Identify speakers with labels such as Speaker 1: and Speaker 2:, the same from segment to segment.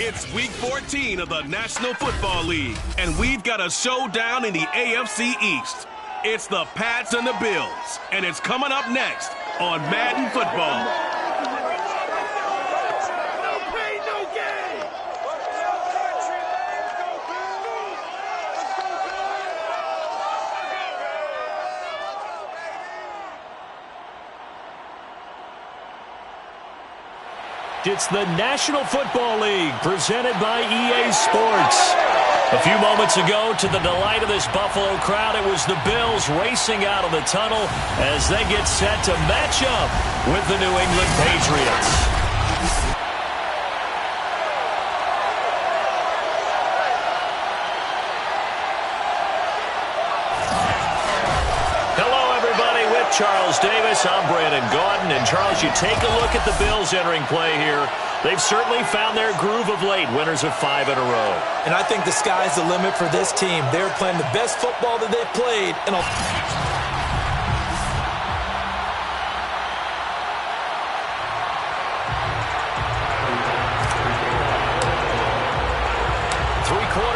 Speaker 1: It's Week 14 of the National Football League, and we've got a showdown in the AFC East. It's the Pats and the Bills, and it's coming up next on Madden Football.
Speaker 2: It's the National Football League presented by EA Sports. A few moments ago, to the delight of this Buffalo crowd, it was the Bills racing out of the tunnel as they get set to match up with the New England Patriots. Charles Davis, I'm Brandon Gaudin, and Charles, you take a look at the Bills entering play here. They've certainly found their groove of late, winners of 5 in a row.
Speaker 3: And I think the sky's the limit for this team. They're playing the best football that they've played in a...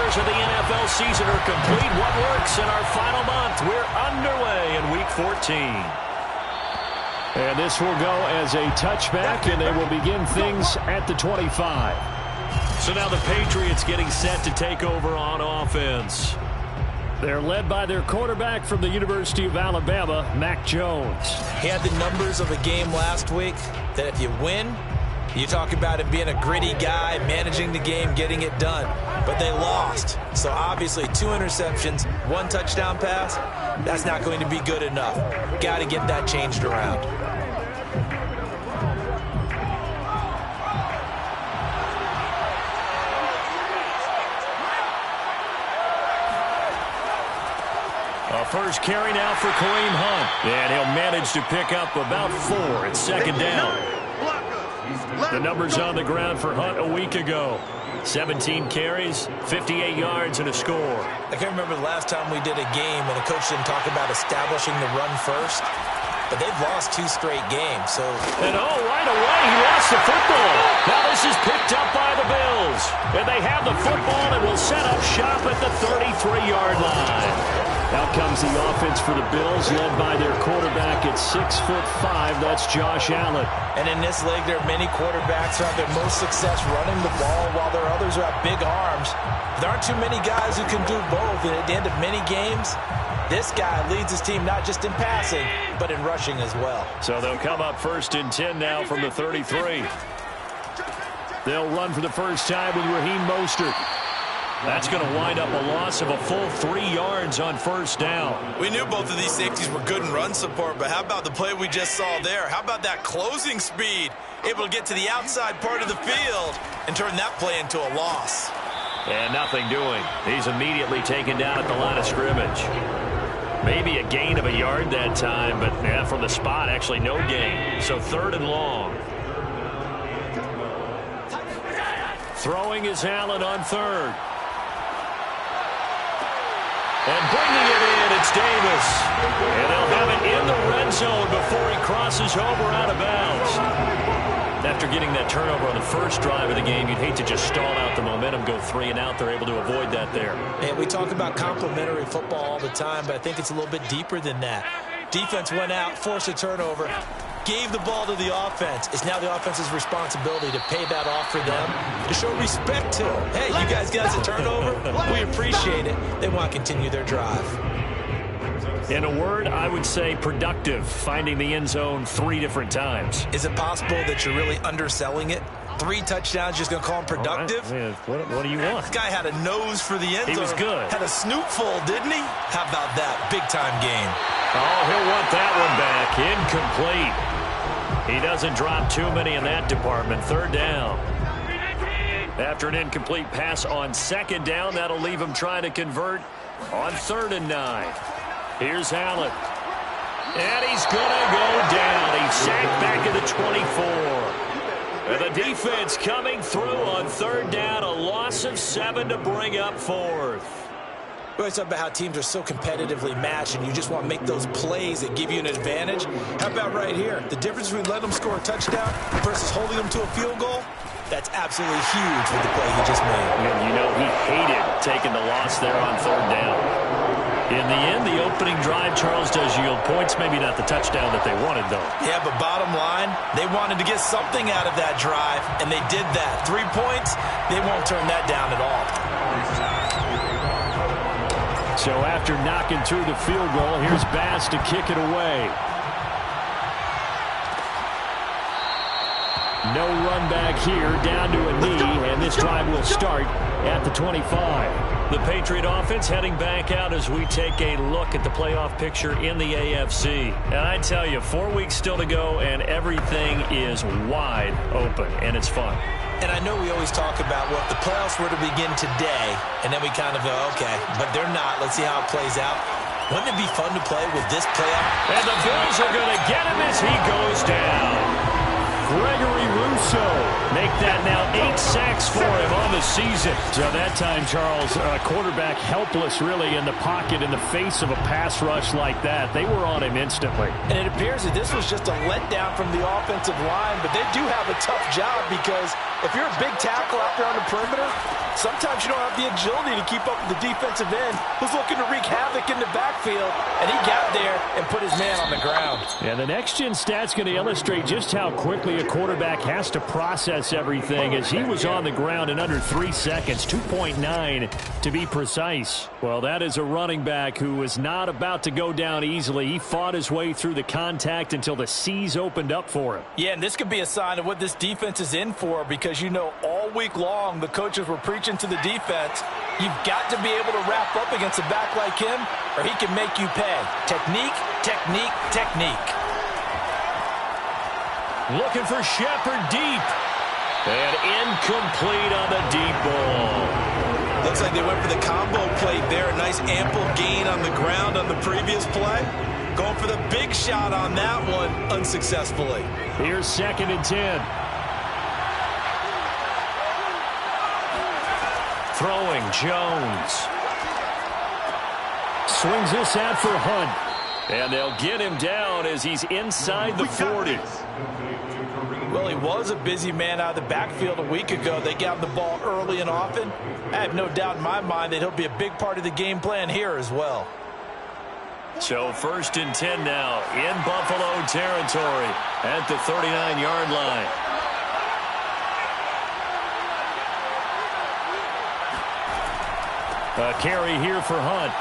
Speaker 2: Of the NFL season are complete. What works in our final month? We're underway in Week 14.
Speaker 4: And this will go as a touchback, and they will begin things at the 25.
Speaker 2: So now the Patriots getting set to take over on offense.
Speaker 4: They're led by their quarterback from the University of Alabama, Mac Jones.
Speaker 3: He had the numbers of a game last week that if you win, you talk about him being a gritty guy, managing the game, getting it done. But they lost. So obviously 2 interceptions, 1 touchdown pass, that's not going to be good enough. Got to get that changed around.
Speaker 2: A first carry now for Kareem Hunt. And he'll manage to pick up about 4 at second down. The numbers on the ground for Hunt a week ago. 17 carries, 58 yards, and a score.
Speaker 3: I can't remember the last time we did a game and the coach didn't talk about establishing the run first. But they've lost 2 straight games, so...
Speaker 2: And right away, he lost the football. Now this is picked up by the Bills. And they have the football and will set up shop at the 33-yard line.
Speaker 4: Out comes the offense for the Bills, led by their quarterback at 6'5". That's Josh Allen.
Speaker 3: And in this league, there are many quarterbacks who have their most success running the ball, while there are others who have big arms. There aren't too many guys who can do both. And at the end of many games, this guy leads his team not just in passing, but in rushing as well.
Speaker 2: So they'll come up 1st and 10 now from the 33.
Speaker 4: They'll run for the first time with Raheem Mostert.
Speaker 2: That's going to wind up a loss of a full 3 yards on 1st down.
Speaker 5: We knew both of these safeties were good in run support, but how about the play we just saw there? How about that closing speed? Able to get to the outside part of the field and turn that play into a loss.
Speaker 2: And nothing doing. He's immediately taken down at the line of scrimmage. Maybe a gain of a yard that time, but yeah, from the spot, actually no gain. So 3rd and long. Throwing is Allen on 3rd. And bringing it in, it's Davis. And they'll have it in the red zone before he crosses over out of bounds. After getting that turnover on the first drive of the game, you'd hate to just stall out the momentum, go 3 and out. They're able to avoid that there.
Speaker 3: And we talk about complementary football all the time, but I think it's a little bit deeper than that. Defense went out, forced a turnover, gave the ball to the offense. It's now the offense's responsibility to pay that off for them, to show respect to them. Hey, you guys got us a turnover? We appreciate it. They want to continue their drive.
Speaker 2: In a word, I would say productive, finding the end zone 3 different times.
Speaker 3: Is it possible that you're really underselling it? 3 touchdowns, just going to call him productive?
Speaker 2: Right. What do you want?
Speaker 3: This guy had a nose for the end zone.
Speaker 2: He was good.
Speaker 3: Had a snootful, didn't he? How about that? Big-time game.
Speaker 2: Oh, he'll want that one back. Incomplete. He doesn't drop too many in that department. 3rd down. After an incomplete pass on 2nd down, that'll leave him trying to convert on 3rd and 9. Here's Allen. And he's going to go down. He's sacked back at the 24. And the defense coming through on 3rd down. A loss of 7 to bring up 4th.
Speaker 3: We always talk about how teams are so competitively matched, and you just want to make those plays that give you an advantage. How about right here? The difference between letting them score a touchdown versus holding them to a field goal? That's absolutely huge with the play he just made.
Speaker 2: And you know he hated taking the loss there on third down. In the end, the opening drive, Charles, does yield points. Maybe not the touchdown that they wanted, though.
Speaker 5: Yeah, but bottom line, they wanted to get something out of that drive, and they did that. 3 points, they won't turn that down at all.
Speaker 4: So after knocking through the field goal, here's Bass to kick it away. No run back here, down to a knee, and this drive will start at the 25.
Speaker 2: The Patriot offense heading back out as we take a look at the playoff picture in the AFC. And I tell you, 4 weeks still to go, and everything is wide open, and it's fun.
Speaker 3: And I know we always talk about, well, if the playoffs were to begin today, and then we kind of go, okay, but they're not. Let's see how it plays out. Wouldn't it be fun to play with this playoff?
Speaker 2: And the Bills are going to get him as he goes down.
Speaker 4: Gregory Rousseau. Make that now 8 sacks for him on the season. So that time, Charles, quarterback helpless really in the pocket in the face of a pass rush like that. They were on him instantly.
Speaker 3: And it appears that this was just a letdown from the offensive line, but they do have a tough job because if you're a big tackle out there on the perimeter, sometimes you don't have the agility to keep up with the defensive end who's looking to wreak havoc in the backfield, and he got there and put his man on the ground.
Speaker 4: And the next-gen stat's going to illustrate just how quickly a quarterback has to process everything as he was on the ground in under 3 seconds, 2.9 to be precise. Well, that is a running back who was not about to go down easily. He fought his way through the contact until the seas opened up for him.
Speaker 3: Yeah, and this could be a sign of what this defense is in for because, you know, all week long the coaches were preaching to the defense, you've got to be able to wrap up against a back like him or he can make you pay. Technique, technique, technique.
Speaker 2: Looking for Shepard deep. And incomplete on the deep ball.
Speaker 5: Looks like they went for the combo plate there. A nice ample gain on the ground on the previous play. Going for the big shot on that one unsuccessfully.
Speaker 4: Here's 2nd and 10.
Speaker 2: Throwing Jones.
Speaker 4: Swings this out for Hunt.
Speaker 2: And they'll get him down as he's inside the 40.
Speaker 3: Well, he was a busy man out of the backfield a week ago. They got him the ball early and often. I have no doubt in my mind that he'll be a big part of the game plan here as well.
Speaker 2: So 1st and 10 now in Buffalo territory at the 39-yard line.
Speaker 4: A carry here for Hunt.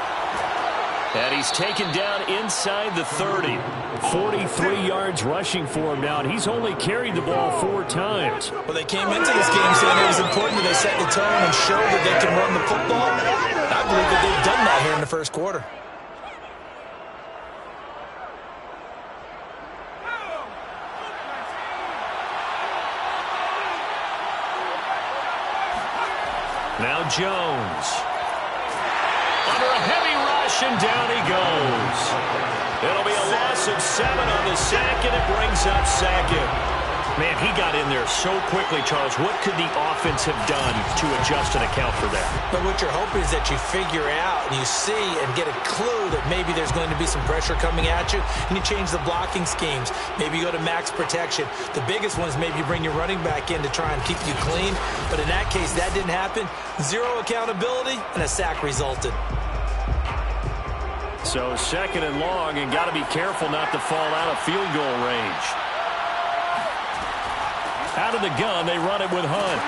Speaker 2: And he's taken down inside the 30.
Speaker 4: 43 yards rushing for him now, and he's only carried the ball 4 times.
Speaker 3: Well, they came into this game saying it was important that they set the tone and show that they can run the football. I believe that they've done that here in the first quarter.
Speaker 2: Now Jones. Under a heavy rush, and down he goes. It'll be a loss of 7 on the sack, and it brings up 2nd. Man, he got in there so quickly, Charles. What could the offense have done to adjust and account for that?
Speaker 3: But what you're hoping is that you figure out and you see and get a clue that maybe there's going to be some pressure coming at you, and you change the blocking schemes. Maybe you go to max protection. The biggest one is maybe you bring your running back in to try and keep you clean. But in that case, that didn't happen. 0 accountability, and a sack resulted.
Speaker 2: So 2nd and long, and got to be careful not to fall out of field goal range. Out of the gun, they run it with Hunt.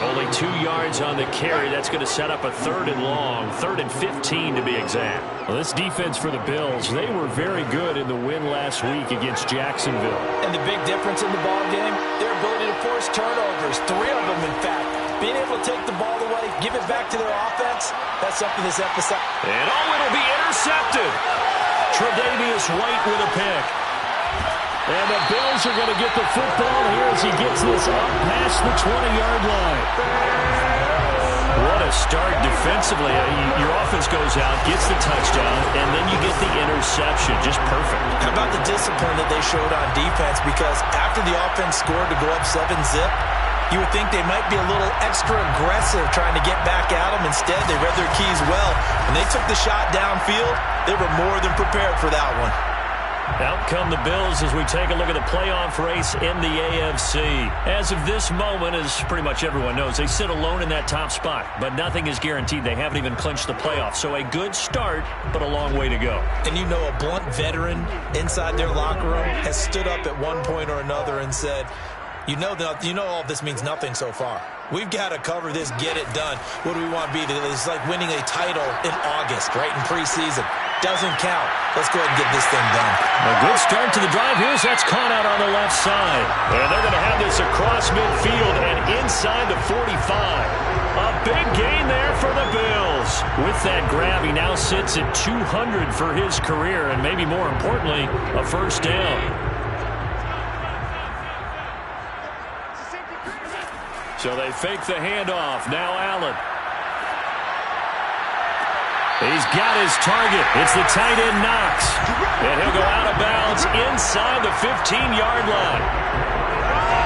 Speaker 2: Only 2 yards on the carry. That's going to set up a 3rd and long, 3rd and 15 to be exact.
Speaker 4: Well, this defense for the Bills, they were very good in the win last week against Jacksonville.
Speaker 3: And the big difference in the ball game, their ability to force turnovers, 3 of them in fact. Being able to take the ball away, give it back to their offense, that's something this episode.
Speaker 2: And it'll be intercepted. Tre'Davious White with a pick.
Speaker 4: And the Bills are going to get the football here as he gets this up past the 20-yard line.
Speaker 2: What a start defensively. Your offense goes out, gets the touchdown, and then you get the interception. Just perfect.
Speaker 3: How about the discipline that they showed on defense? Because after the offense scored to go up 7-0, you would think they might be a little extra aggressive trying to get back at them. Instead, they read their keys well. When they took the shot downfield, they were more than prepared for that one.
Speaker 2: Out come the Bills as we take a look at the playoff race in the AFC. As of this moment, as pretty much everyone knows, they sit alone in that top spot, but nothing is guaranteed. They haven't even clinched the playoffs, so a good start, but a long way to go.
Speaker 3: And you know, a blunt veteran inside their locker room has stood up at one point or another and said, you know all of this means nothing so far. We've got to cover this, get it done. What do we want to be? It's like winning a title in August, right, in preseason. Doesn't count. Let's go ahead and get this thing done.
Speaker 2: A good start to the drive. That's caught out on the left side. And they're going to have this across midfield and inside the 45. A big gain there for the Bills. With that grab, he now sits at 200 for his career, and maybe more importantly, a first down. So they fake the handoff. Now Allen. He's got his target. It's the tight end Knox. And he'll go out of bounds inside the 15-yard line.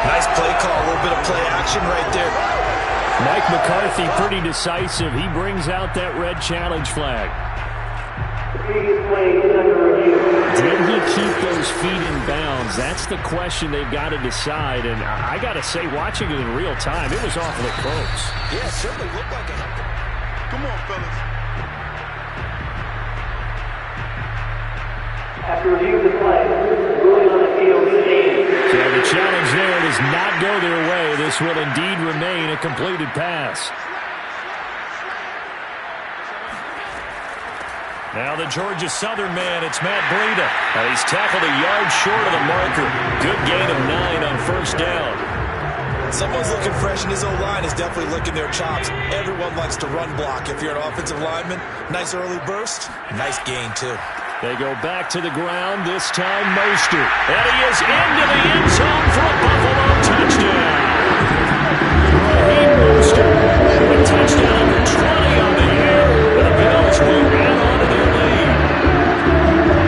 Speaker 3: Nice play call. A little bit of play action right there.
Speaker 4: Mike McCarthy pretty decisive. He brings out that red challenge flag. Did he keep those feet in bounds? That's the question they've got to decide. And I got to say, watching it in real time, it was awfully close.
Speaker 3: Yeah, it certainly looked like it.
Speaker 6: Come on, fellas.
Speaker 7: After review of the play, ruling on the field stands.
Speaker 4: So the challenge there does not go their way. This will indeed remain a completed pass.
Speaker 2: Now the Georgia Southern man, it's Matt Breida. He's tackled a yard short of the marker. Good gain of 9 on first down.
Speaker 3: Someone's looking fresh, and his O-line is definitely licking their chops. Everyone likes to run block. If you're an offensive lineman, nice early burst, nice gain too.
Speaker 4: They go back to the ground, this time Mostert.
Speaker 2: And he is into the end zone for a Buffalo touchdown. Raheem Mostert with a touchdown number 20 on the year. The Bills will add on to their lead.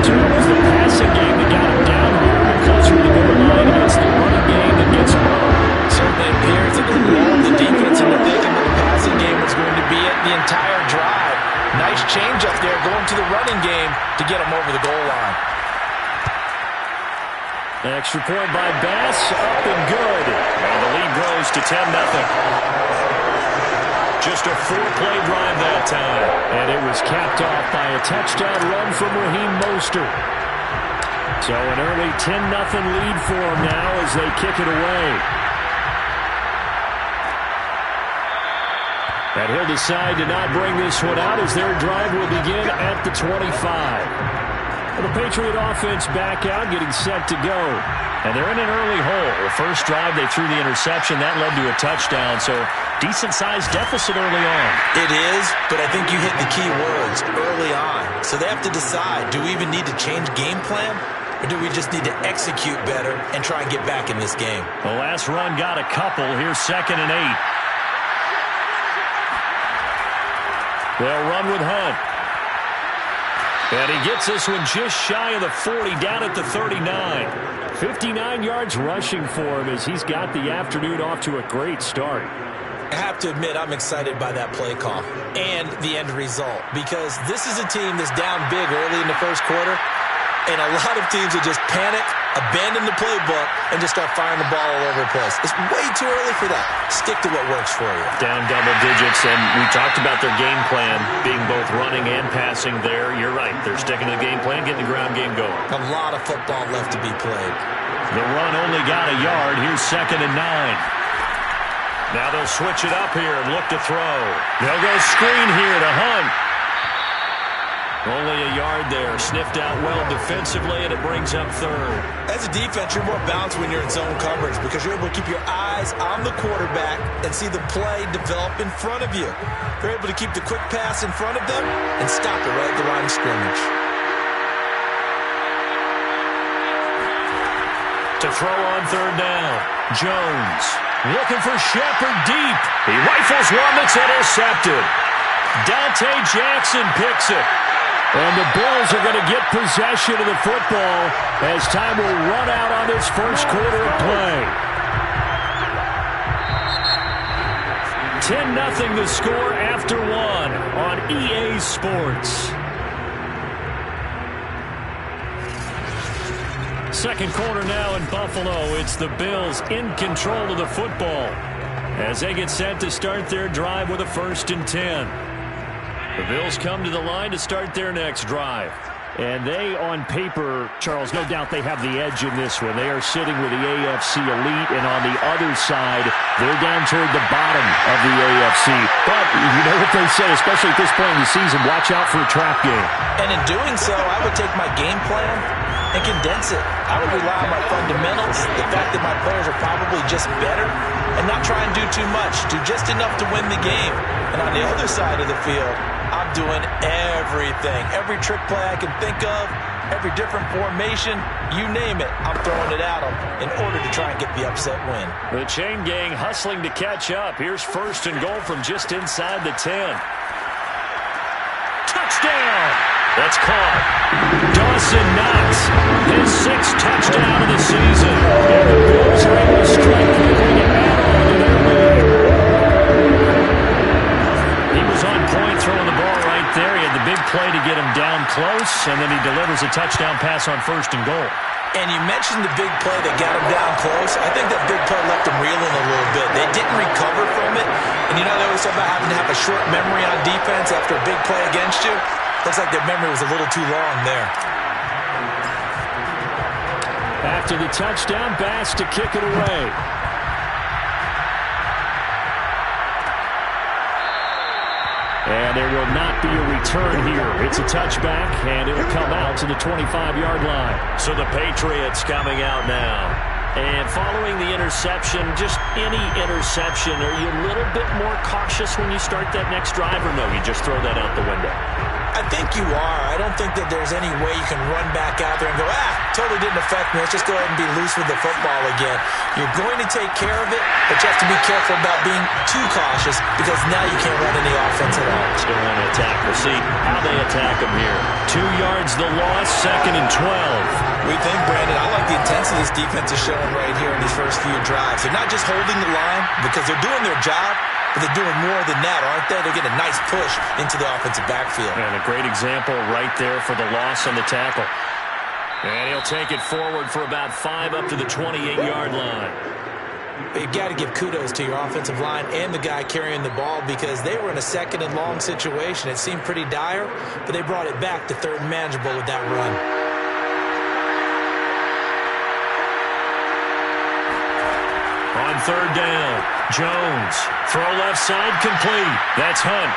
Speaker 4: So it was the passing game that got him down here, but closer to the goal line. It's the running game that gets him home.
Speaker 3: Certainly appears that they lulled the defense into thinking that the passing game was going to be it the entire drive. Nice change up there going to the running game to get him over the goal line.
Speaker 4: An extra point by Bass, up and good.
Speaker 2: And the lead grows to 10-0. Just a 4-play drive that time.
Speaker 4: And it was capped off by a touchdown run from Raheem Mostert. So an early 10-0 lead for them now as they kick it away. And he'll decide to not bring this one out as their drive will begin at the 25. Well, the Patriot offense back out, getting set to go. And they're in an early hole. The first drive, they threw the interception. That led to a touchdown, so decent-sized deficit early on.
Speaker 3: It is, but I think you hit the key words, early on. So they have to decide, do we even need to change game plan? Or do we just need to execute better and try and get back in this game?
Speaker 2: The last run got a couple. Here's 2nd and 8. They'll run with Hunt. And he gets this one just shy of the 40, down at the 39.
Speaker 4: 59 yards rushing for him as he's got the afternoon off to a great start.
Speaker 3: I have to admit, I'm excited by that play call and the end result because this is a team that's down big early in the first quarter, and a lot of teams will just panic, abandon the playbook, and just start firing the ball all over the place. It's way too early for that. Stick to what works for you.
Speaker 2: Down double digits, and we talked about their game plan being both running and passing there. You're right. They're sticking to the game plan, getting the ground game going.
Speaker 3: A lot of football left to be played.
Speaker 2: The run only got a yard. Here's 2nd and 9. Now they'll switch it up here and look to throw. They'll go screen here to Hunt. Only a yard there. Sniffed out well defensively, and it brings up 3rd.
Speaker 3: As a defense, you're more balanced when you're in zone coverage because you're able to keep your eyes on the quarterback and see the play develop in front of you. You're able to keep the quick pass in front of them and stop it right at the line of scrimmage.
Speaker 2: To throw on 3rd down. Jones looking for Shepard deep. He rifles one that's intercepted. Dante Jackson picks it.
Speaker 4: And the Bills are going to get possession of the football as time will run out on this first quarter of play. 10-0 the score after 1 on EA Sports. Second quarter now in Buffalo. It's the Bills in control of the football as they get set to start their drive with a 1st and 10. The Bills come to the line to start their next drive. And they, on paper, Charles, no doubt they have the edge in this one. They are sitting with the AFC elite, and on the other side, they're down toward the bottom of the AFC. But you know what they say, especially at this point in the season, watch out for a trap game.
Speaker 3: And in doing so, I would take my game plan and condense it. I would rely on my fundamentals, the fact that my players are probably just better, and not try and do too much, do just enough to win the game. And on the other side of the field, I'm doing everything. Every trick play I can think of, every different formation, you name it, I'm throwing it at them in order to try and get the upset win.
Speaker 2: The chain gang hustling to catch up. Here's 1st and goal from just inside the 10. Touchdown! That's caught.
Speaker 4: Dawson Knox, his 6th touchdown of the season. And the Bills are able to strike quickly and add on to their lead. He was on point throwing the ball right there. He had the big play to get him down close, and then he delivers a touchdown pass on 1st and goal.
Speaker 3: And you mentioned the big play that got him down close. I think that big play left him reeling a little bit. They didn't recover from it. And you know they always talk about having to have a short memory on defense after a big play against you. Looks like their memory was a little too long there.
Speaker 4: After the touchdown, Bass to kick it away. And there will not be a return here. It's a touchback, and it'll come out to the 25-yard line.
Speaker 2: So the Patriots coming out now. And following the interception, just any interception, are you a little bit more cautious when you start that next drive, or no, you just throw that out the window?
Speaker 3: I think you are. I don't think that there's any way you can run back out there and go, totally didn't affect me. Let's just go ahead and be loose with the football again. You're going to take care of it, but you have to be careful about being too cautious because now you can't run any offense at all.
Speaker 2: Still want to attack. We'll see how they attack them here.
Speaker 4: 2 yards the loss, 2nd and 12.
Speaker 3: We think, Brandon, I like the intensity this defense is showing right here in these first few drives. They're not just holding the line because they're doing their job, but they're doing more than that, aren't they? They're getting a nice push into the offensive backfield.
Speaker 2: And a great example right there for the loss on the tackle. And he'll take it forward for about 5 up to the 28-yard line.
Speaker 3: You've got to give kudos to your offensive line and the guy carrying the ball because they were in a 2nd and long situation. It seemed pretty dire, but they brought it back to 3rd and manageable with that run.
Speaker 2: On 3rd down, Jones. Throw left side complete. That's Hunt.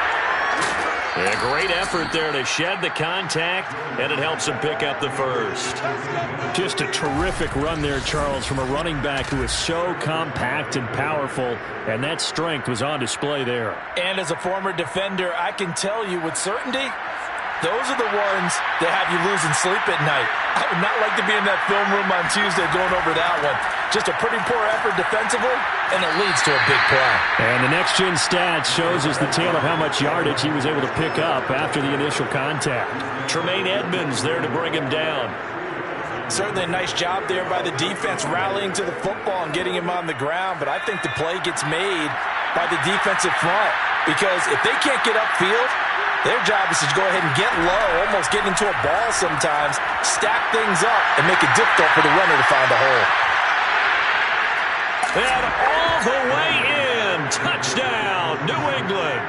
Speaker 2: A great effort there to shed the contact, and it helps him pick up the 1st.
Speaker 4: Just a terrific run there, Charles, from a running back who is so compact and powerful, and that strength was on display there.
Speaker 3: And as a former defender, I can tell you with certainty, those are the ones that have you losing sleep at night. I would not like to be in that film room on Tuesday going over that one. Just a pretty poor effort defensively, and it leads to a big play.
Speaker 4: And the next-gen stats shows us the tale of how much yardage he was able to pick up after the initial contact.
Speaker 2: Tremaine Edmonds there to bring him down.
Speaker 3: Certainly a nice job there by the defense rallying to the football and getting him on the ground, but I think the play gets made by the defensive front because if they can't get upfield, their job is to go ahead and get low, almost get into a ball sometimes, stack things up, and make it difficult for the runner to find a hole.
Speaker 2: And all the way in. Touchdown, New England.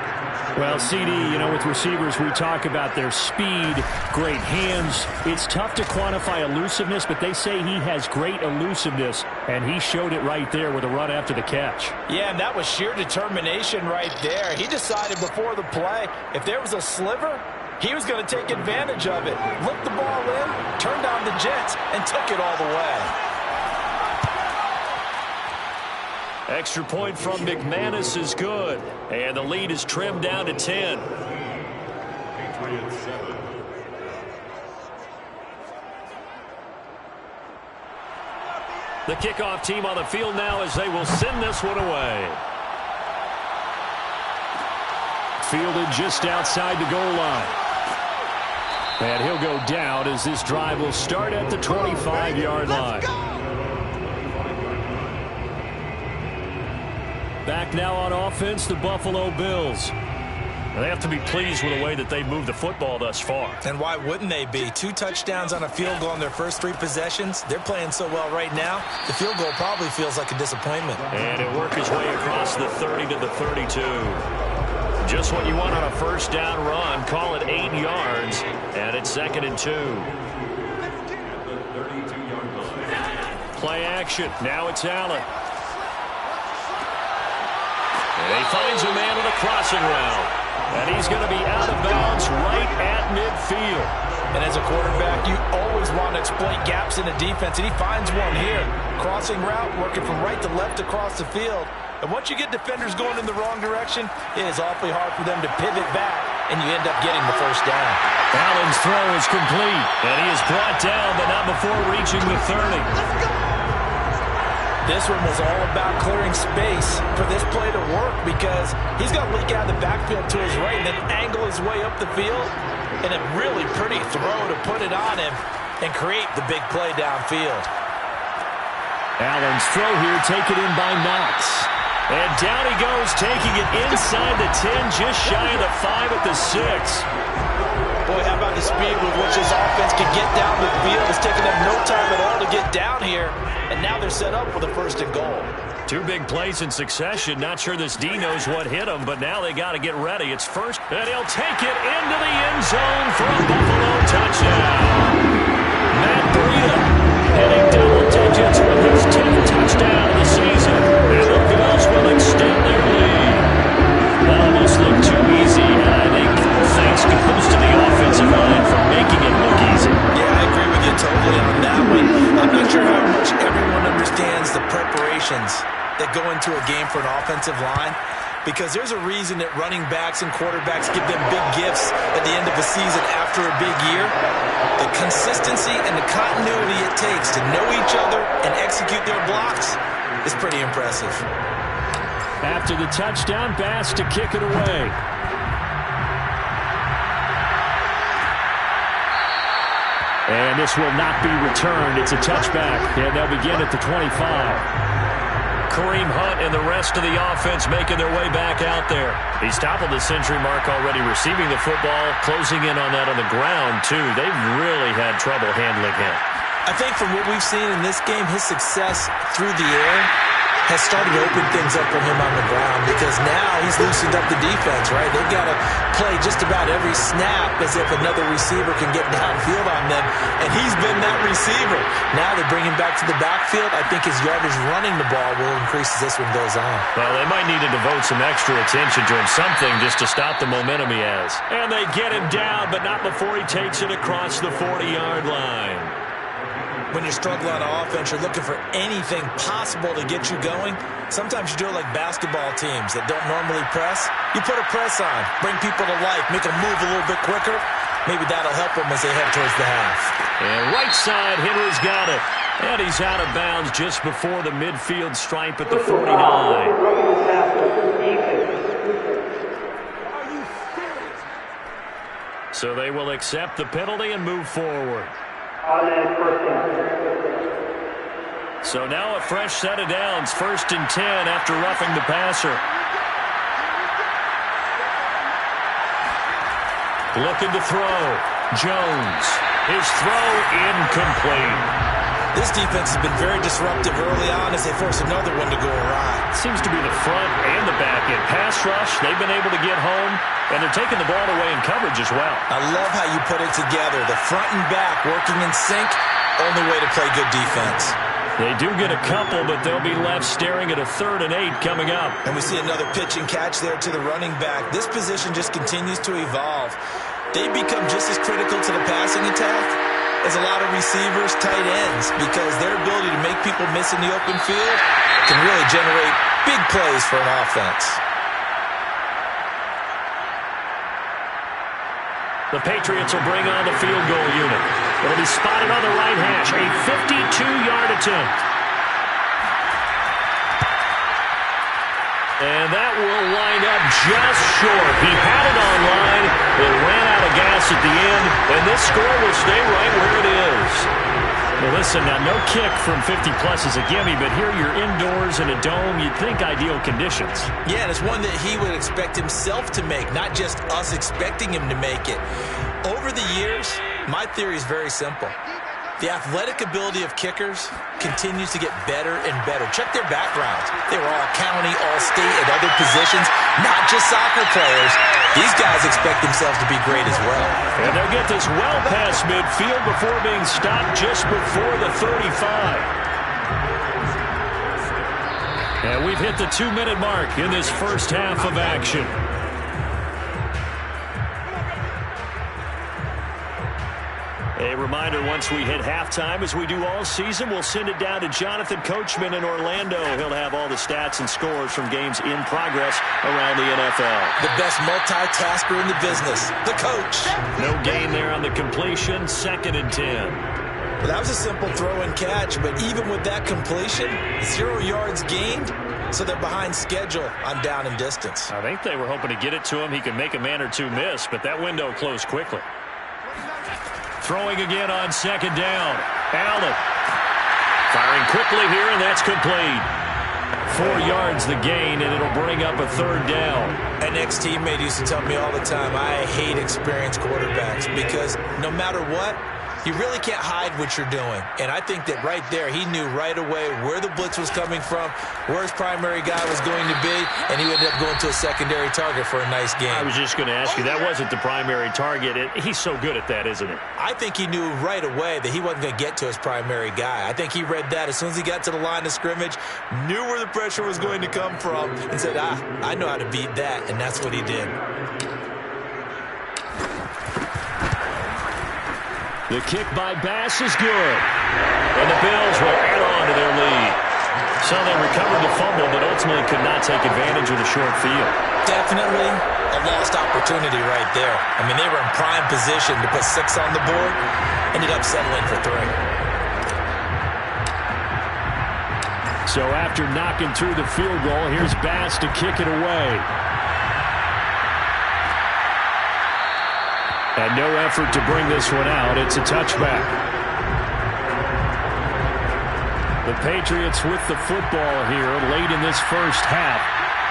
Speaker 4: Well, CD, you know, with receivers, we talk about their speed, great hands. It's tough to quantify elusiveness, but they say he has great elusiveness, and he showed it right there with a run after the catch.
Speaker 3: Yeah, and that was sheer determination right there. He decided before the play, if there was a sliver, he was going to take advantage of it. Looked the ball in, turned on the jets, and took it all the way.
Speaker 2: Extra point from McManus is good. And the lead is trimmed down to 10. The kickoff team on the field now as they will send this one away.
Speaker 4: Fielded just outside the goal line. And he'll go down as this drive will start at the 25-yard line. Back now on offense, the Buffalo Bills.
Speaker 2: They have to be pleased with the way that they moved the football thus far.
Speaker 3: And why wouldn't they be? 2 touchdowns on a field goal in their first 3 possessions. They're playing so well right now, the field goal probably feels like a disappointment.
Speaker 2: And it worked his way across the 30 to the 32. Just what you want on a first down run. Call it 8 yards, and it's 2nd and 2. Play action. Now it's Allen. And he finds a man with a crossing route. And he's going to be out of bounds right at midfield.
Speaker 3: And as a quarterback, you always want to exploit gaps in the defense, and he finds one here. Crossing route, working from right to left across the field. And once you get defenders going in the wrong direction, it is awfully hard for them to pivot back, and you end up getting the first down.
Speaker 2: Allen's throw is complete, and he is brought down, but not before reaching the 30.
Speaker 3: This one was all about clearing space for this play to work because he's going to leak out of the backfield to his right and then angle his way up the field. And a really pretty throw to put it on him and create the big play downfield.
Speaker 4: Allen's throw here taken in by Knox.
Speaker 2: And down he goes, taking it inside the 10, just shy of the 5 at the 6.
Speaker 3: Boy, how about the speed with which this offense can get down the field? It's taken them no time at all to get down here. And now they're set up for the 1st and goal.
Speaker 2: 2 big plays in succession. Not sure this D knows what hit him, but now they got to get ready. It's first, and he'll take it into the end zone for a Buffalo touchdown. Matt Breida hitting double digits with his 10th touchdown of the season. And the Bills will extend their lead. That almost looked too easy, and I think thanks goes to the offensive line for making it look easy.
Speaker 3: Yeah, I agree with you totally on that one. I'm not sure how much everyone understands the preparations that go into a game for an offensive line, because there's a reason that running backs and quarterbacks give them big gifts at the end of a season after a big year. The consistency and the continuity it takes to know each other and execute their blocks is pretty impressive.
Speaker 4: After the touchdown, Bass to kick it away. And this will not be returned. It's a touchback, and they'll begin at the 25.
Speaker 2: Kareem Hunt and the rest of the offense making their way back out there. He's toppled the century mark already, receiving the football, closing in on that on the ground, too. They've really had trouble handling him.
Speaker 3: I think from what we've seen in this game, his success through the air has started to open things up for him on the ground, because now he's loosened up the defense, right? They've got to play just about every snap as if another receiver can get downfield on them, and he's been that receiver. Now they bring him back to the backfield. I think his yardage running the ball will increase as this one goes on.
Speaker 2: Well, they might need to devote some extra attention to him, something just to stop the momentum he has. And they get him down, but not before he takes it across the 40-yard line.
Speaker 3: When you're struggling on offense, you're looking for anything possible to get you going. Sometimes you do it like basketball teams that don't normally press. You put a press on, bring people to life, make them move a little bit quicker. Maybe that'll help them as they head towards the half.
Speaker 2: And right side, Henry's got it. And he's out of bounds just before the midfield stripe at the 49. So they will accept the penalty and move forward. So now a fresh set of downs, 1st and 10 after roughing the passer. Looking to throw. Jones. His throw incomplete.
Speaker 3: This defense has been very disruptive early on as they force another one to go awry.
Speaker 2: Seems to be the front and the back end. Pass rush, they've been able to get home, and they're taking the ball away in coverage as well.
Speaker 3: I love how you put it together. The front and back working in sync, only way to play good defense.
Speaker 2: They do get a couple, but they'll be left staring at a 3rd and 8 coming up.
Speaker 3: And we see another pitch and catch there to the running back. This position just continues to evolve. They become just as critical to the passing attack as a lot of receivers, tight ends, because their ability to make people miss in the open field can really generate big plays for an offense.
Speaker 2: The Patriots will bring on the field goal unit. It'll be spotted on the right hash, a 52-yard attempt. And that will line up just short. He had it on line, but ran out of gas at the end, and this score will stay right where it is.
Speaker 4: Well, listen, now no kick from 50-plus is a gimme, but here you're indoors in a dome. You'd think ideal conditions.
Speaker 3: Yeah, and it's one that he would expect himself to make, not just us expecting him to make it. Over the years, my theory is very simple. The athletic ability of kickers continues to get better and better. Check their backgrounds. They were all county, all state, at other positions, not just soccer players. These guys expect themselves to be great as well.
Speaker 4: And they'll get this well past midfield before being stopped just before the 35. And we've hit the 2-minute mark in this first half of action. A reminder, once we hit halftime, as we do all season, we'll send it down to Jonathan Coachman in Orlando. He'll have all the stats and scores from games in progress around the NFL.
Speaker 3: The best multitasker in the business, the coach.
Speaker 4: No gain there on the completion, 2nd and 10.
Speaker 3: Well, that was a simple throw and catch, but even with that completion, 0 yards gained, so they're behind schedule on down and distance.
Speaker 4: I think they were hoping to get it to him. He could make a man or two miss, but that window closed quickly. Throwing again on 2nd down. Allen firing quickly here, and that's complete. 4 yards the gain, and it'll bring up a 3rd down.
Speaker 3: An ex-teammate used to tell me all the time, I hate experienced quarterbacks because no matter what, you really can't hide what you're doing. And I think that right there, he knew right away where the blitz was coming from, where his primary guy was going to be, and he ended up going to a secondary target for a nice game.
Speaker 4: I was just going to ask you, that wasn't the primary target. He's so good at that, isn't it?
Speaker 3: I think he knew right away that he wasn't going to get to his primary guy. I think he read that as soon as he got to the line of scrimmage, knew where the pressure was going to come from, and said, I know how to beat that, and that's what he did.
Speaker 4: The kick by Bass is good. And the Bills will add on to their lead. So they recovered the fumble, but ultimately could not take advantage of the short field.
Speaker 3: Definitely a lost opportunity right there. I mean, they were in prime position to put 6 on the board. Ended up settling for 3.
Speaker 4: So after knocking through the field goal, here's Bass to kick it away. And no effort to bring this one out. It's a touchback. The Patriots with the football here late in this first half.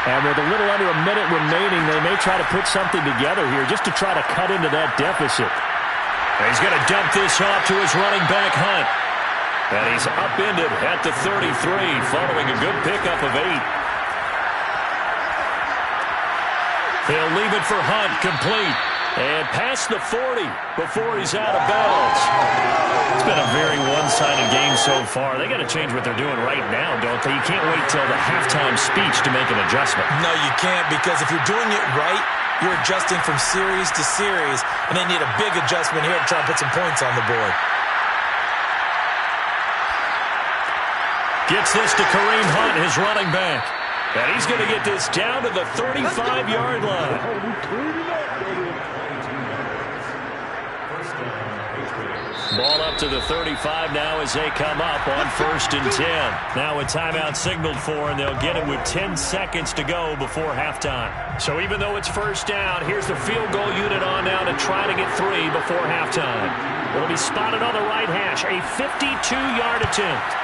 Speaker 4: And with a little under a minute remaining, they may try to put something together here just to try to cut into that deficit. And he's going to dump this off to his running back, Hunt. And he's upended at the 33 following a good pickup of 8. He'll leave it for Hunt, complete. And past the 40 before he's out of bounds. It's been a very one-sided game so far. They got to change what they're doing right now, don't they? You can't wait till the halftime speech to make an adjustment.
Speaker 3: No, you can't, because if you're doing it right, you're adjusting from series to series, and they need a big adjustment here to try and put some points on the board.
Speaker 2: Gets this to Kareem Hunt, his running back. And he's going to get this down to the 35-yard line. Ball up to the 35 now as they come up on 1st and 10. Now a timeout signaled for, and they'll get it with 10 seconds to go before halftime. So even though it's 1st down, here's the field goal unit on now to try to get 3 before halftime. It'll be spotted on the right hash, a 52-yard attempt.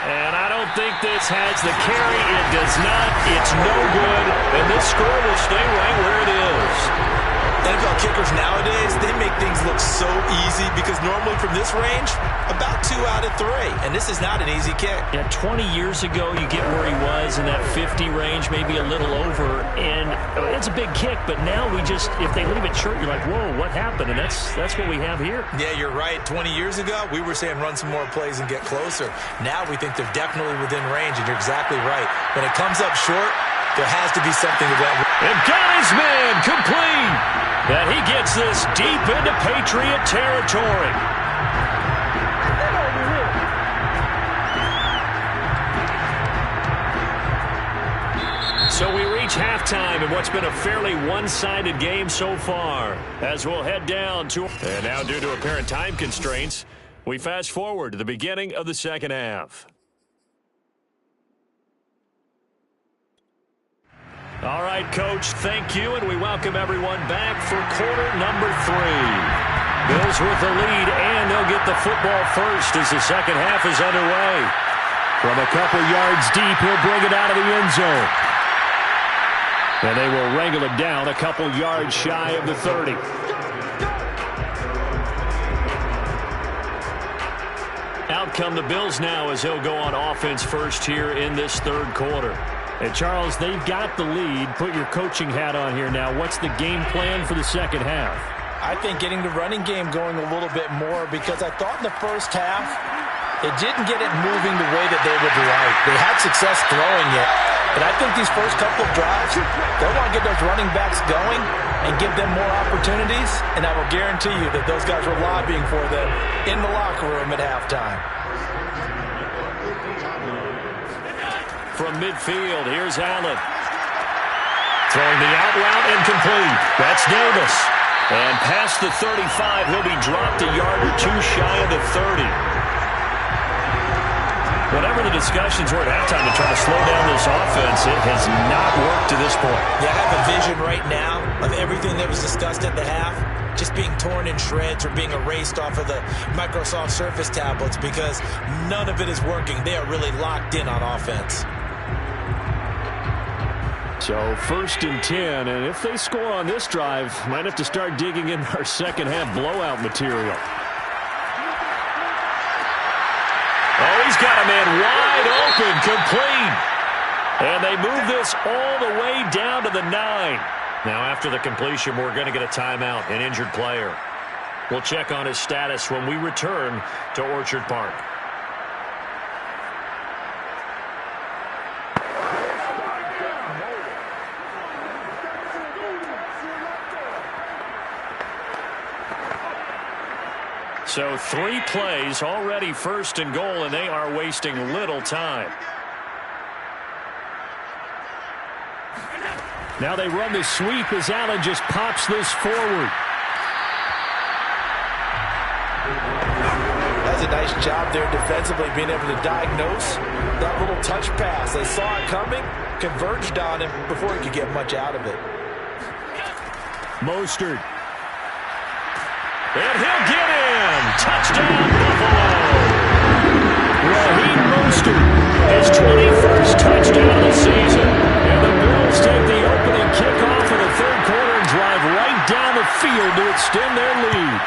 Speaker 2: And I don't think this has the carry. It does not. It's no good. And this score will stay right where it is.
Speaker 3: NFL kickers nowadays, they make things look so easy because normally from this range, about 2 out of 3. And this is not an easy kick.
Speaker 4: Yeah, 20 years ago, you get where he was in that 50 range, maybe a little over. And it's a big kick, but now we just, if they leave it short, you're like, whoa, what happened? And that's what we have here.
Speaker 3: Yeah, you're right. 20 years ago, we were saying run some more plays and get closer. Now we think they're definitely within range, and you're exactly right. When it comes up short, there has to be something that went wrong.
Speaker 2: And got his man complete. And he gets this deep into Patriot territory. So we reach halftime in what's been a fairly one-sided game so far. As we'll head down to... And now due to apparent time constraints, we fast forward to the beginning of the second half. All right, Coach, thank you, and we welcome everyone back for quarter number 3.
Speaker 4: Bills with the lead, and they'll get the football first as the second half is underway. From a couple yards deep, he'll bring it out of the end zone. And they will wrangle it down a couple yards shy of the 30. Out come the Bills now as they'll go on offense first here in this third quarter. And Charles, they've got the lead. Put your coaching hat on here now. What's the game plan for the second half?
Speaker 3: I think getting the running game going a little bit more, because I thought in the first half it didn't get it moving the way that they would like. They had success throwing it. But I think these first couple of drives, they'll want to get those running backs going and give them more opportunities, and I will guarantee you that those guys were lobbying for them in the locker room at halftime.
Speaker 4: From midfield, here's Allen. Throwing the out route incomplete. That's Davis. And past the 35, he'll be dropped a yard or two shy of the 30. Whatever the discussions were at halftime to try to slow down this offense, it has not worked to this point.
Speaker 3: Yeah, I have a vision right now of everything that was discussed at the half just being torn in shreds or being erased off of the Microsoft Surface tablets, because none of it is working. They are really locked in on offense.
Speaker 4: So 1st and 10, and if they score on this drive, might have to start digging in our second half blowout material. Oh, he's got a man wide open, complete. And they move this all the way down to the 9. Now, after the completion, we're going to get a timeout, an injured player. We'll check on his status when we return to Orchard Park. So 3 plays, already 1st and goal, and they are wasting little time. Now they run the sweep as Allen just pops this forward.
Speaker 3: That's a nice job there defensively, being able to diagnose that little touch pass. They saw it coming, converged on him before he could get much out of it.
Speaker 4: Mostert. And he'll get in. Touchdown, Buffalo. Raheem Mostert, his 21st touchdown of the season. And the Bills take the opening kickoff of the third quarter and drive right down the field to extend their lead.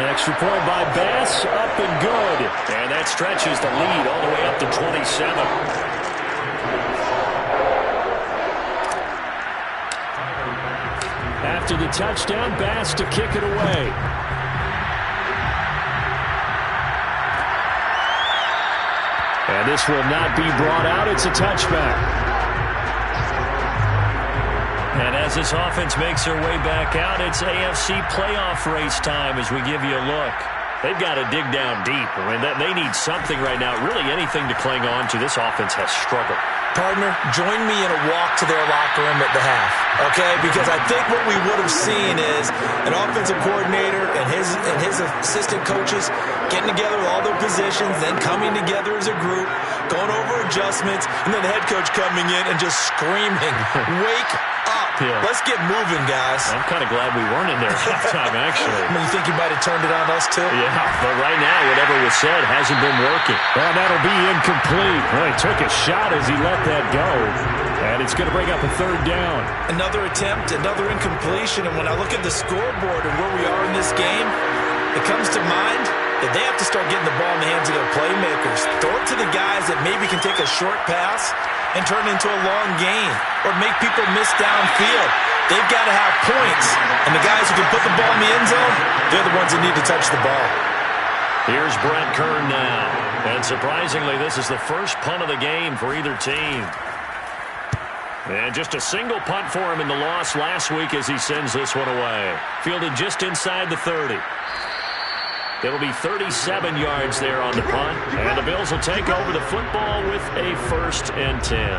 Speaker 4: An extra point by Bass, up and good. And that stretches the lead all the way up to 27. After the touchdown, Bass to kick it away. And this will not be brought out. It's a touchback. And as this offense makes their way back out, it's AFC playoff race time as we give you a look. They've got to dig down deep. I mean, they need something right now, really anything to cling on to. This offense has struggled.
Speaker 3: Partner, join me in a walk to their locker room at the half, okay? Because I think what we would have seen is an offensive coordinator and his assistant coaches getting together with all their positions, then coming together as a group, going over adjustments, and then the head coach coming in and just screaming, wake up. Yeah. Let's get moving, guys.
Speaker 4: I'm kind of glad we weren't in there at halftime, actually.
Speaker 3: I mean, you think he might have turned it on us, too?
Speaker 4: Yeah, but right now, whatever was said hasn't been working. Well, that'll be incomplete. Well, he took a shot as he let that go. And it's going to bring up a 3rd down.
Speaker 3: Another attempt, another incompletion. And when I look at the scoreboard and where we are in this game, it comes to mind that they have to start getting the ball in the hands of their playmakers. Throw it to the guys that maybe can take a short pass and turn it into a long gain or make people miss downfield. They've got to have points. And the guys who can put the ball in the end zone, they're the ones that need to touch the ball.
Speaker 2: Here's Brent Kern now. And surprisingly, this is the first punt of the game for either team. And just a single punt for him in the loss last week as he sends this one away. Fielded just inside the 30. It'll be 37 yards there on the punt. And the Bills will take over the football with a 1st and 10.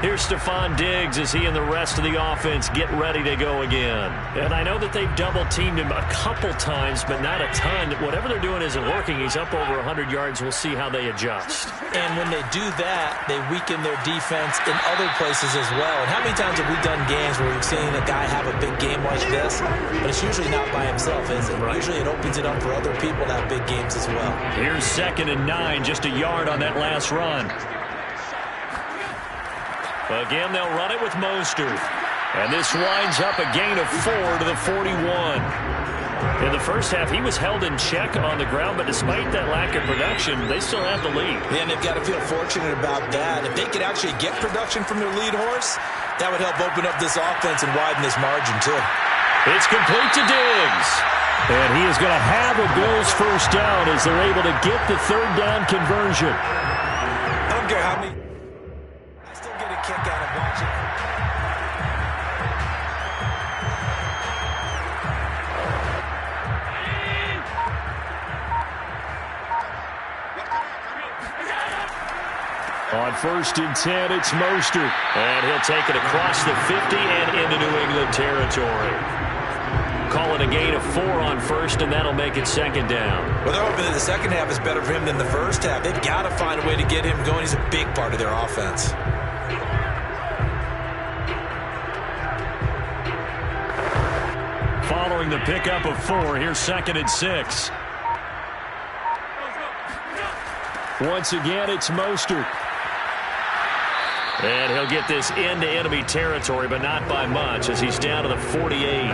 Speaker 2: Here's Stephon Diggs as he and the rest of the offense get ready to go again. And I know that they've double-teamed him a couple times, but not a ton. Whatever they're doing isn't working. He's up over 100 yards. We'll see how they adjust.
Speaker 3: And when they do that, they weaken their defense in other places as well. And how many times have we done games where we've seen a guy have a big game like this, but it's usually not by himself, is it? Right. Usually it opens it up for other people to have big games as well.
Speaker 2: Here's 2nd and 9, just a yard on that last run. Again, they'll run it with Mostert. And this winds up a gain of 4 to the 41. In the first half, he was held in check on the ground, but despite that lack of production, they still have the lead.
Speaker 3: And they've got to feel fortunate about that. If they could actually get production from their lead horse, that would help open up this offense and widen this margin, too.
Speaker 2: It's complete to Diggs.
Speaker 4: And he is going to have a Bills first down as they're able to get the 3rd down conversion.
Speaker 3: I don't care how many... kick out of watching.
Speaker 4: On 1st and 10, it's Mostert.
Speaker 2: And he'll take it across the 50 and into New England territory. Call it a gain of 4 on 1st, and that'll make it 2nd down.
Speaker 3: Well, they're hoping that the second half is better for him than the first half. They've got to find a way to get him going. He's a big part of their offense.
Speaker 4: Following the pickup of 4, here's 2nd and 6. Once again, it's Mostert.
Speaker 2: And he'll get this into enemy territory, but not by much as he's down to the 48.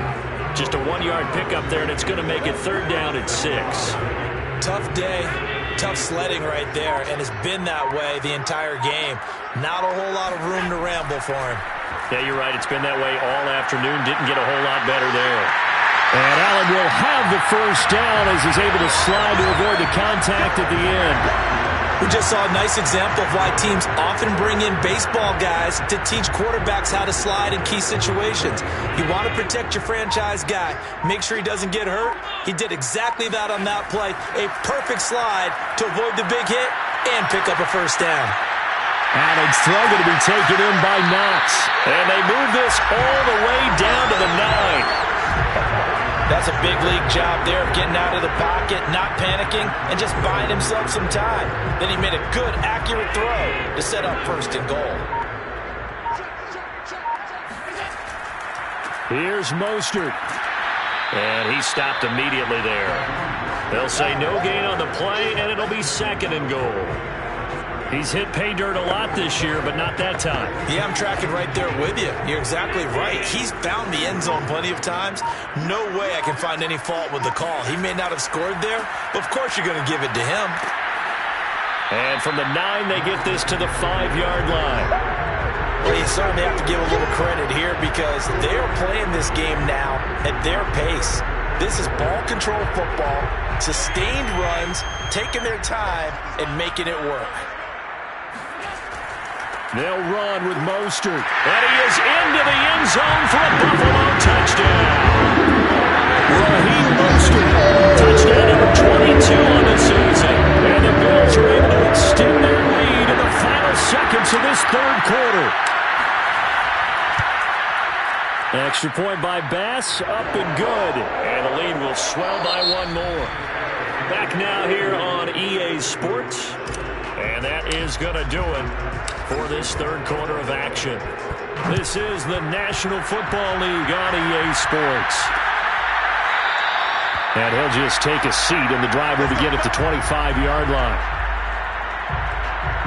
Speaker 2: Just a 1-yard pickup there, and it's going to make it 3rd down at 6.
Speaker 3: Tough day, tough sledding right there, and it's been that way the entire game. Not a whole lot of room to ramble for him.
Speaker 2: Yeah, you're right. It's been that way all afternoon. Didn't get a whole lot better there.
Speaker 4: And Allen will have the first down as he's able to slide to avoid the contact at the end.
Speaker 3: We just saw a nice example of why teams often bring in baseball guys to teach quarterbacks how to slide in key situations. You want to protect your franchise guy. Make sure he doesn't get hurt. He did exactly that on that play. A perfect slide to avoid the big hit and pick up a first down.
Speaker 4: Allen's throw going to be taken in by Knox.
Speaker 2: And they move this all the way down to the 9.
Speaker 3: That's a big league job there of getting out of the pocket, not panicking, and just buying himself some time. Then he made a good, accurate throw to set up 1st and goal.
Speaker 4: Here's Mostert.
Speaker 2: And he stopped immediately there. They'll say no gain on the play, and it'll be 2nd and goal.
Speaker 4: He's hit pay dirt a lot this year, but not that time.
Speaker 3: Yeah, I'm tracking right there with you. You're exactly right. He's found the end zone plenty of times. No way I can find any fault with the call. He may not have scored there, but of course you're going to give it to him.
Speaker 2: And from the 9, they get this to the 5-yard line.
Speaker 3: Well, you certainly have to give a little credit here because they're playing this game now at their pace. This is ball control football, sustained runs, taking their time, and making it work.
Speaker 4: They'll run with Mostert.
Speaker 2: And he is into the end zone for a Buffalo touchdown.
Speaker 4: Raheem Mostert.
Speaker 2: Touchdown number 22 on the season.
Speaker 4: And the Bills are able to extend their lead in the final seconds of this 3rd quarter. Extra point by Bass, up and good.
Speaker 2: And the lead will swell by 1 more. Back now here on EA Sports. And that is going to do it for this 3rd quarter of action.
Speaker 4: This is the National Football League on EA Sports. And he'll just take a seat, and the drive will begin at the 25-yard line.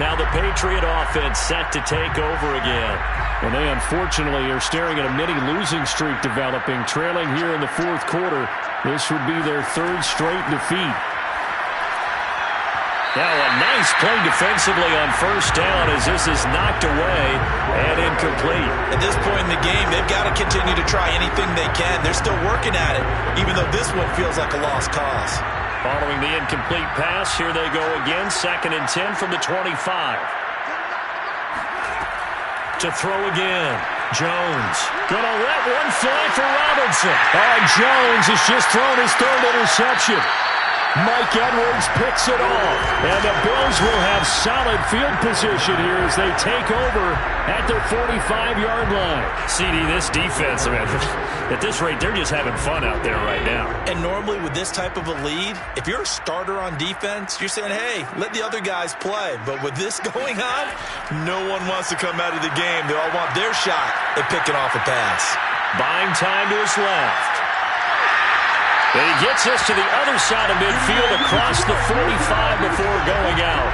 Speaker 2: Now the Patriot offense set to take over again.
Speaker 4: And they unfortunately are staring at a mini losing streak developing, trailing here in the 4th quarter. This would be their 3rd straight defeat.
Speaker 2: Now a nice play defensively on 1st down as this is knocked away and incomplete.
Speaker 3: At this point in the game, they've got to continue to try anything they can. They're still working at it, even though this one feels like a lost cause.
Speaker 2: Following the incomplete pass, here they go again, 2nd and 10 from the 25. To throw again, Jones. Gonna let one fly for Robinson.
Speaker 4: Jones has just thrown his 3rd interception. Mike Edwards picks it off. And the Bills will have solid field position here as they take over at their 45-yard line.
Speaker 2: CD, this defense, I mean, at this rate, they're just having fun out there right now.
Speaker 5: And normally with this type of a lead, if you're a starter on defense, you're saying, hey, let the other guys play. But with this going on, no one wants to come out of the game. They all want their shot at picking off a pass.
Speaker 2: Buying time to his left. And he gets us to the other side of midfield across the 45 before going out.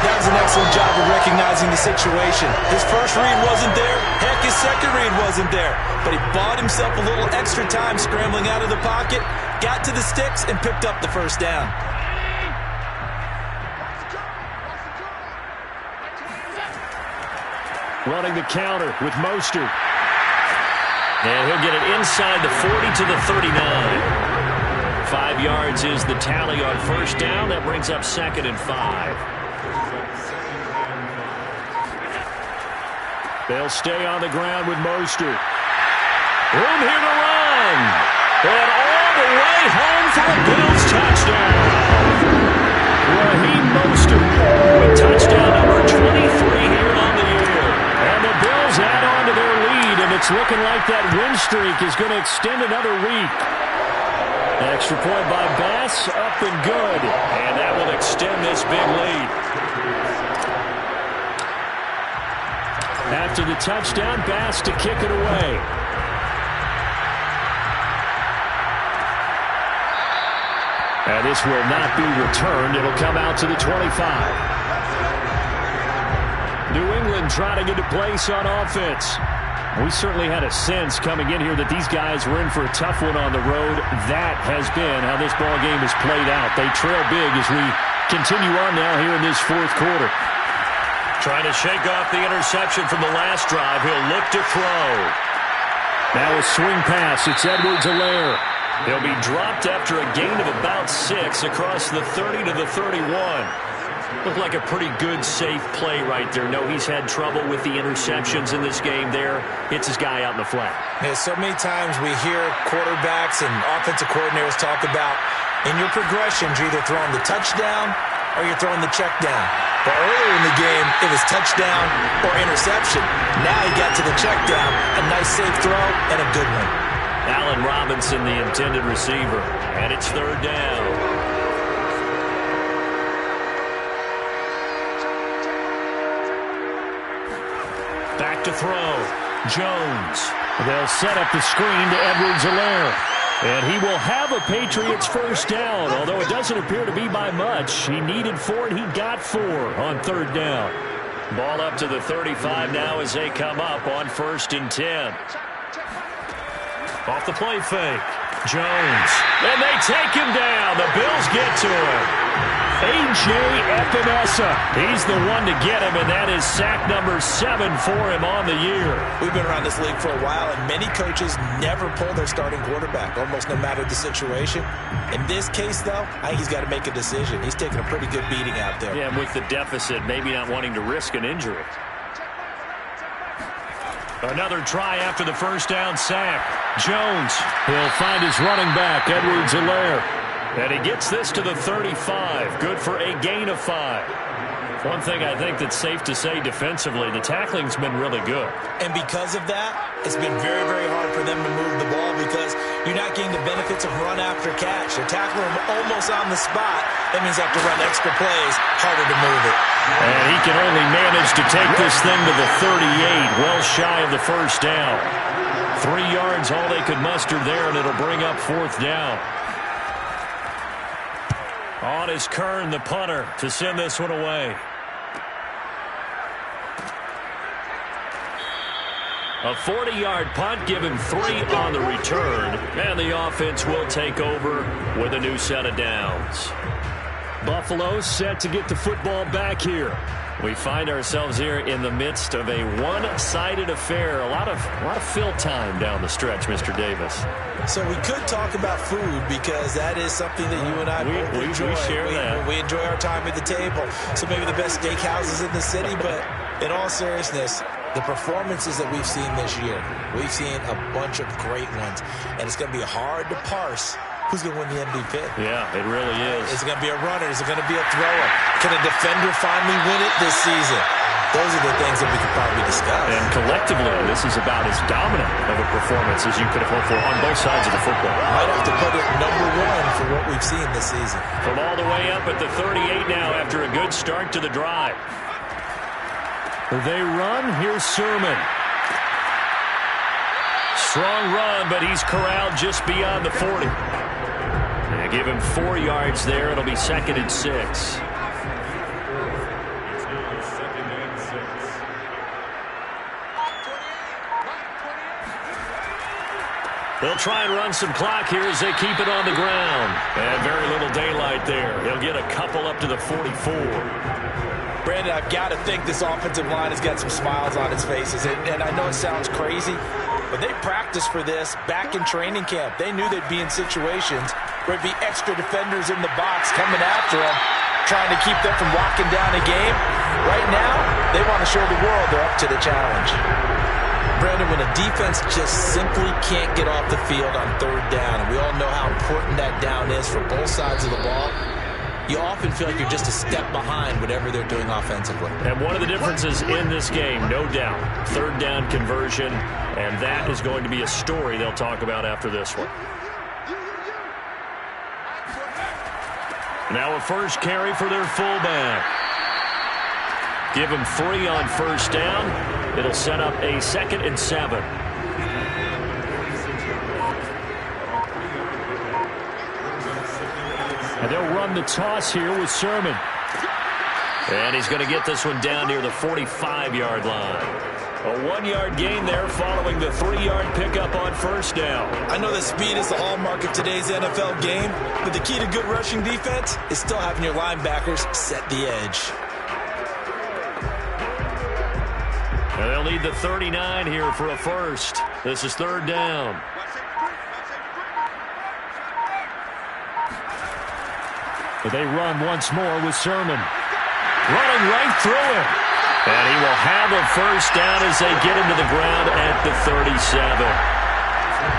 Speaker 5: That was an excellent job of recognizing the situation. His first read wasn't there. Heck, his second read wasn't there. But he bought himself a little extra time scrambling out of the pocket, got to the sticks, and picked up the first down.
Speaker 4: Running the counter with Mostert.
Speaker 2: And he'll get it inside the 40 to the 39. 5 yards is the tally on first down. That brings up 2nd and 5.
Speaker 4: They'll stay on the ground with Mostert. Room here to run. And all the way home for a Bills touchdown. Raheem Mostert with touchdown number 23 here on the year. And the Bills add on to their lead, and it's looking like that win streak is going to extend another week. Extra point by Bass, up and good.
Speaker 2: And that will extend this big lead.
Speaker 4: After the touchdown, Bass to kick it away. And this will not be returned. It'll come out to the 25. New England trying to get a place on offense. We certainly had a sense coming in here that these guys were in for a tough one on the road. That has been how this ball game has played out. They trail big as we continue on now here in this fourth quarter.
Speaker 2: Trying to shake off the interception from the last drive. He'll look to throw.
Speaker 4: Now a swing pass. It's Edwards-Helaire.
Speaker 2: He'll be dropped after a gain of about 6 across the 30 to the 31. Looked like a pretty good, safe play right there. No, he's had trouble with the interceptions in this game there. Hits his guy out in the flat.
Speaker 3: Yeah, so many times we hear quarterbacks and offensive coordinators talk about in your progressions, you're either throwing the touchdown or you're throwing the check down. But earlier in the game, it was touchdown or interception. Now he got to the check down, a nice safe throw, and a good one.
Speaker 2: Allen Robinson, the intended receiver. And it's 3rd down. Back to throw. Jones.
Speaker 4: They'll set up the screen to Edwards-Helaire. And he will have a Patriots first down, although it doesn't appear to be by much. He needed 4, and he got 4 on 3rd down.
Speaker 2: Ball up to the 35 now as they come up on 1st and 10. Off the play fake. Jones. And they take him down. The Bills get to him.
Speaker 4: A.J. Epinesa. He's the one to get him, and that is sack number 7 for him on the year.
Speaker 5: We've been around this league for a while, and many coaches never pull their starting quarterback, almost no matter the situation. In this case, though, I think he's got to make a decision. He's taking a pretty good beating out there.
Speaker 2: Yeah, and with the deficit, maybe not wanting to risk an injury. Another try after the first down sack. Jones.
Speaker 4: He'll find his running back, Edwards-Helaire.
Speaker 2: And he gets this to the 35. Good for a gain of 5. One thing I think that's safe to say defensively, the tackling's been really good.
Speaker 5: And because of that, it's been very, very hard for them to move the ball because you're not getting the benefits of run after catch. They're tackling him almost on the spot. That means they have to run extra plays, harder to move it.
Speaker 2: And he can only manage to take this thing to the 38, well shy of the first down. 3 yards, all they could muster there, and it'll bring up 4th down. On is Kern, the punter, to send this one away. A 40-yard punt, give him 3 on the return, and the offense will take over with a new set of downs.
Speaker 4: Buffalo set to get the football back here.
Speaker 2: We find ourselves here in the midst of a one-sided affair. A lot of fill time down the stretch, Mr. Davis.
Speaker 5: So we could talk about food because that is something that you and I both enjoy.
Speaker 2: We share that.
Speaker 5: We enjoy our time at the table. So maybe the best steakhouses in the city, but in all seriousness, the performances that we've seen this year, we've seen a bunch of great ones, and it's going to be hard to parse
Speaker 3: who's going to win the MVP?
Speaker 2: Yeah, it really is.
Speaker 3: Is it going to be a runner? Is it going to be a thrower? Can a defender finally win it this season? Those are the things that we could probably discuss.
Speaker 2: And collectively, this is about as dominant of a performance as you could have hoped for on both sides of the football.
Speaker 3: Might have to put it number one for what we've seen this season.
Speaker 2: From all the way up at the 38 now after a good start to the drive.
Speaker 4: They run. Here's Sermon.
Speaker 2: Strong run, but he's corralled just beyond the 40. Yeah, give him 4 yards there. It'll be 2nd and 6. They'll try and run some clock here as they keep it on the ground. And very little daylight there. He'll get a couple up to the 44.
Speaker 3: Brandon, I've got to think this offensive line has got some smiles on its faces. And I know it sounds crazy, but they practiced for this back in training camp. They knew they'd be in situations where there'd be extra defenders in the box coming after them, trying to keep them from locking down a game. Right now, they want to show the world they're up to the challenge. Brandon, when a defense just simply can't get off the field on 3rd down, and we all know how important that down is for both sides of the ball, you often feel like you're just a step behind whatever they're doing offensively.
Speaker 2: And one of the differences in this game, no doubt, 3rd down conversion, and that is going to be a story they'll talk about after this one. Now a first carry for their fullback. Give him 3 on 1st down. It'll set up a 2nd and 7.
Speaker 4: And they'll run the toss here with Sermon.
Speaker 2: And he's going to get this one down near the 45-yard line. A 1-yard gain there following the 3-yard pickup on 1st down.
Speaker 3: I know that speed is the hallmark of today's NFL game, but the key to good rushing defense is still having your linebackers set the edge.
Speaker 2: And they'll need the 39 here for a first. This is 3rd down.
Speaker 4: But they run once more with Sermon. Running right through him.
Speaker 2: And he will have a first down as they get him to the ground at the 37.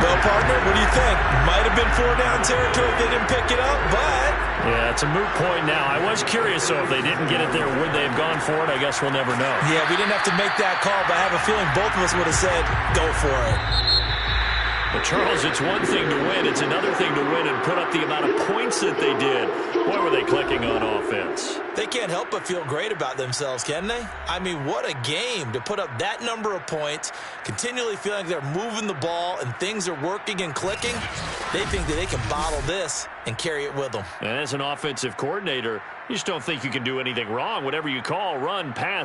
Speaker 3: Well, partner, what do you think? Might have been 4-down territory if they didn't pick it up, but...
Speaker 2: Yeah, it's a moot point now. I was curious, so if they didn't get it there, would they have gone for it? I guess we'll never know.
Speaker 3: Yeah, we didn't have to make that call, but I have a feeling both of us would have said, go for it.
Speaker 2: But, Charles, it's one thing to win. It's another thing to win and put up the amount of points that they did. Boy, were they clicking on offense.
Speaker 3: They can't help but feel great about themselves, can they? I mean, what a game to put up that number of points, continually feeling like they're moving the ball and things are working and clicking. They think that they can bottle this and carry it with them.
Speaker 2: And as an offensive coordinator, you just don't think you can do anything wrong. Whatever you call, run, pass.